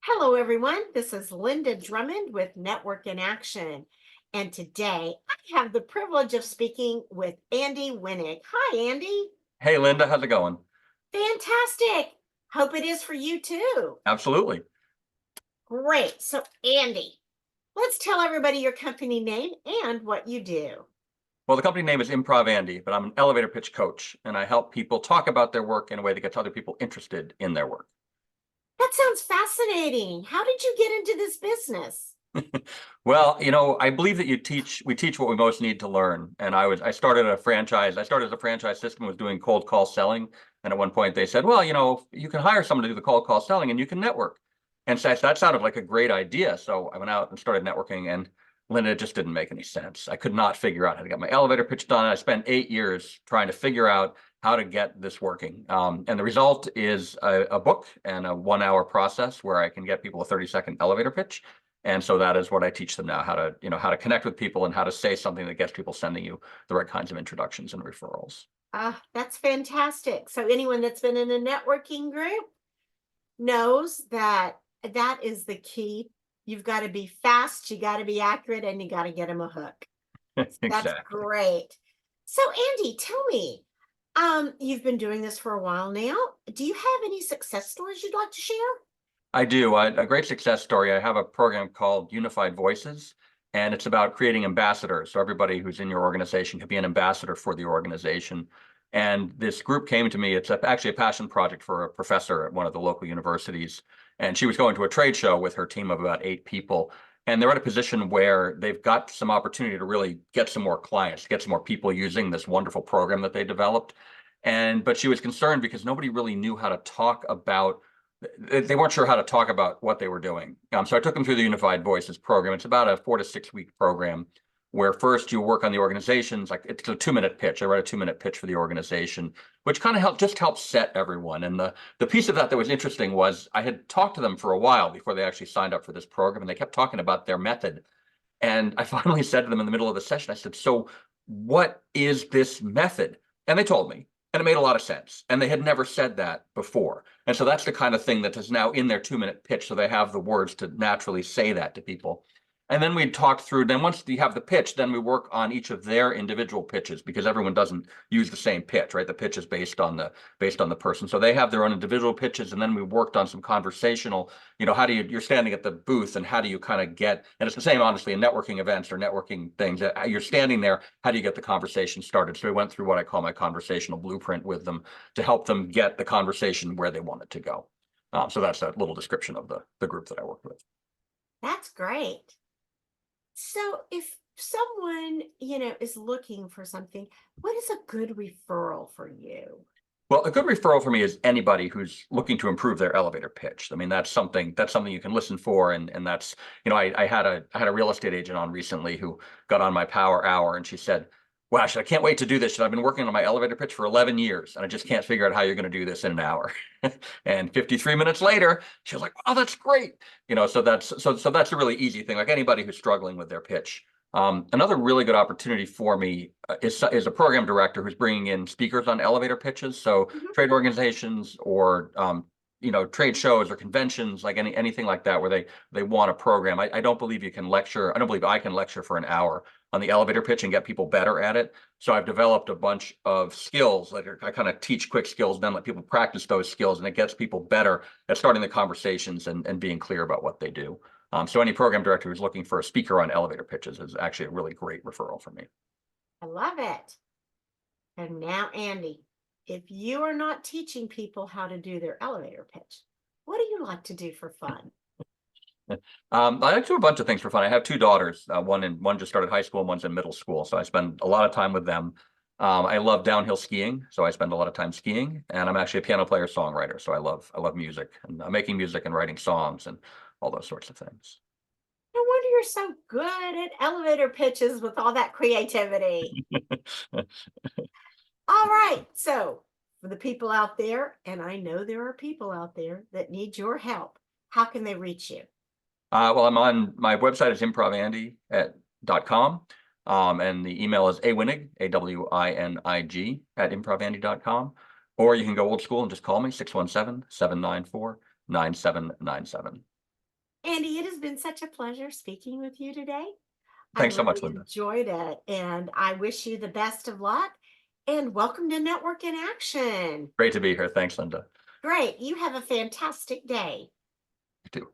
Hello, everyone. This is Linda Drummond with Network in Action. And today I have the privilege of speaking with Andy Winig. Hi, Andy. Hey, Linda, how's it going? Fantastic. Hope it is for you too. Absolutely. Great. So, Andy, let's tell everybody your company name and what you do. Well, the company name is Improv Andy, but I'm an elevator pitch coach, and I help people talk about their work in a way that gets other people interested in their work. That sounds fascinating. How did you get into this business? Well, I believe that we teach what we most need to learn. And I started a franchise. I started as a franchise system, was doing cold call selling. And at one point they said, well, you can hire someone to do the cold call selling and you can network. And so that sounded like a great idea. So I went out and started networking, and Linda, it just didn't make any sense. I could not figure out how to get my elevator pitch done. I spent 8 years trying to figure out how to get this working. And the result is a book and a 1 hour process where I can get people a 30-second elevator pitch. And so that is what I teach them now, how to connect with people and how to say something that gets people sending you the right kinds of introductions and referrals. Ah, that's fantastic. So, anyone that's been in a networking group knows that that is the key. You've got to be fast, you got to be accurate, and you got to get them a hook. That's Exactly. great. So, Andy, tell me, you've been doing this for a while now. Do you have any success stories you'd like to share? I do. A great success story. I have a program called Unified Voices, and it's about creating ambassadors. So everybody who's in your organization can be an ambassador for the organization. And this group came to me. It's actually a passion project for a professor at one of the local universities. And she was going to a trade show with her team of about 8 people. And they're at a position where they've got some opportunity to really get some more clients, get some more people using this wonderful program that they developed. But she was concerned because nobody really knew how to talk about they weren't sure how to talk about what they were doing. So I took them through the Unified Voices program. It's about a 4 to 6 week program where first you work on the organizations. Like, it's a 2 minute pitch. I write a 2 minute pitch for the organization, which kind of helps set everyone. And the piece of that was interesting was I had talked to them for a while before they actually signed up for this program, and they kept talking about their method. And I finally said to them in the middle of the session, I said, so what is this method? And they told me, and it made a lot of sense. And they had never said that before. And so that's the kind of thing that is now in their 2 minute pitch. So they have the words to naturally say that to people. And then we talked through, then once you have the pitch, then we work on each of their individual pitches, because everyone doesn't use the same pitch, right? The pitch is based on the person. So they have their own individual pitches. And then we worked on some conversational, how do you're standing at the booth, and how do you kind of get, and it's the same, honestly, in networking events or networking things. You're standing there, how do you get the conversation started? So we went through what I call my conversational blueprint with them to help them get the conversation where they want it to go. So that's a little description of the group that I worked with. That's great. So, if someone, is looking for something, what is a good referral for you? Well, a good referral for me is anybody who's looking to improve their elevator pitch. I mean, that's something you can listen for, and that's, I had a real estate agent on recently who got on my power hour, and she said, "Wow, I can't wait to do this. I've been working on my elevator pitch for 11 years, and I just can't figure out how you're going to do this in an hour." And 53 minutes later, she was like, "Oh, that's great." So that's a really easy thing. Like, anybody who's struggling with their pitch. Another really good opportunity for me is a program director who's bringing in speakers on elevator pitches. So Mhm. trade organizations or trade shows or conventions, like anything like that, where they want a program. I don't believe you can lecture. I don't believe I can lecture for an hour on the elevator pitch and get people better at it. So I've developed a bunch of skills. Like, I kind of teach quick skills, then let people practice those skills, and it gets people better at starting the conversations and being clear about what they do. So any program director who's looking for a speaker on elevator pitches is actually a really great referral for me. I love it. And now, Andy, if you are not teaching people how to do their elevator pitch, what do you like to do for fun? I like to do a bunch of things for fun. I have 2 daughters. One just started high school, and one's in middle school, so I spend a lot of time with them. I love downhill skiing, so I spend a lot of time skiing. And I'm actually a piano player, songwriter, so I love music and making music and writing songs and all those sorts of things. No wonder you're so good at elevator pitches with all that creativity. All right. So, for the people out there, and I know there are people out there that need your help, how can they reach you? Well, I'm on my website is improvandy.com. And the email is awinig, AWINIG, at improvandy.com. Or you can go old school and just call me, 617-794-9797. Andy, it has been such a pleasure speaking with you today. I Thanks so really much, Linda. enjoyed it, and I wish you the best of luck. And welcome to Network in Action. Great to be here. Thanks, Linda. Great. You have a fantastic day. You too.